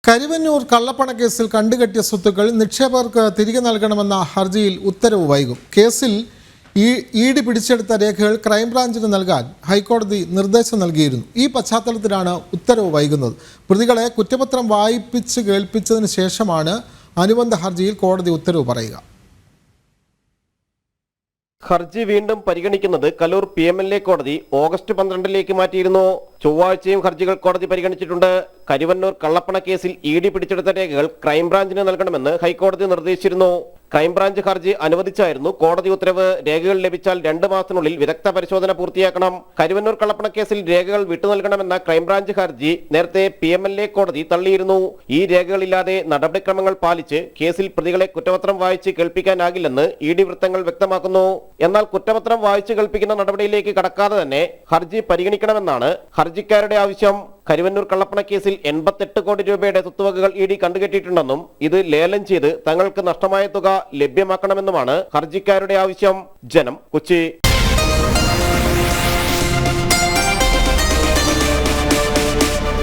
കരുവന്നൂർ കള്ളപ്പണക്കേസിൽ കണ്ടുകെട്ടിയ സ്വത്തുക്കൾ നിക്ഷേപകർക്ക് തിരികെ നൽകണമെന്ന ഹർജിയിൽ ഉത്തരവ് വൈകും. കേസിൽ ഇഡി പിടിച്ചെടുത്ത രേഖകൾ ക്രൈംബ്രാഞ്ചിന് നൽകാൻ ഹൈക്കോടതി നിർദ്ദേശം നൽകിയിരുന്നു. ഈ പശ്ചാത്തലത്തിലാണ് ഉത്തരവ് വൈകുന്നത്. പ്രതികളെ കുറ്റപത്രം വായിപ്പിച്ച് കേൾപ്പിച്ചതിന് ശേഷമാണ് അനുബന്ധ ഹർജിയിൽ കോടതി ഉത്തരവ് പറയുക. ഹർജി വീണ്ടും പരിഗണിക്കുന്നത് കലൂർ PMLA കോടതി ഓഗസ്റ്റ് 12 മാറ്റിയിരുന്നു. ചൊവ്വാഴ്ചയും ഹർജികൾ കോടതി പരിഗണിച്ചിട്ടുണ്ട്. കരുവന്നൂർ കള്ളപ്പണ കേസിൽ ഇഡി പിടിച്ചെടുത്ത രേഖകൾ ക്രൈംബ്രാഞ്ചിന് നൽകണമെന്ന് ഹൈക്കോടതി നിർദ്ദേശിച്ചിരുന്നു. ക്രൈംബ്രാഞ്ച് ഹർജി അനുവദിച്ചായിരുന്നു കോടതി ഉത്തരവ്. രേഖകൾ ലഭിച്ചാൽ 2 മാസത്തിനുള്ളിൽ വിദഗ്ധ പരിശോധന പൂർത്തിയാക്കണം. കരുവന്നൂർ കള്ളപ്പണ കേസിൽ രേഖകൾ വിട്ടു നൽകണമെന്ന ക്രൈംബ്രാഞ്ച് ഹർജി നേരത്തെ PMLA കോടതി തള്ളിയിരുന്നു. ഈ രേഖകളില്ലാതെ നടപടിക്രമങ്ങൾ പാലിച്ച് കേസിൽ പ്രതികളെ കുറ്റപത്രം വായിച്ച് കേൾപ്പിക്കാനാകില്ലെന്ന് ഇഡി വൃത്തങ്ങൾ വ്യക്തമാക്കുന്നു. എന്നാൽ കുറ്റപത്രം വായിച്ച് കേൾപ്പിക്കുന്ന നടപടിയിലേക്ക് കടക്കാതെ തന്നെ ഹർജി പരിഗണിക്കണമെന്നാണ് ഹർജിക്കാരുടെ ആവശ്യം. കരുവന്നൂർ കള്ളപ്പണ കേസിൽ 88 കോടി രൂപയുടെ സ്വത്തുവകകൾ ഇഡി കണ്ടുകെട്ടിയിട്ടുണ്ടെന്നും ഇത് ലേലം ചെയ്ത് തങ്ങൾക്ക് നഷ്ടമായ തുക ലഭ്യമാക്കണമെന്നുമാണ് ഹർജിക്കാരുടെ ആവശ്യം. ജനം, കൊച്ചി.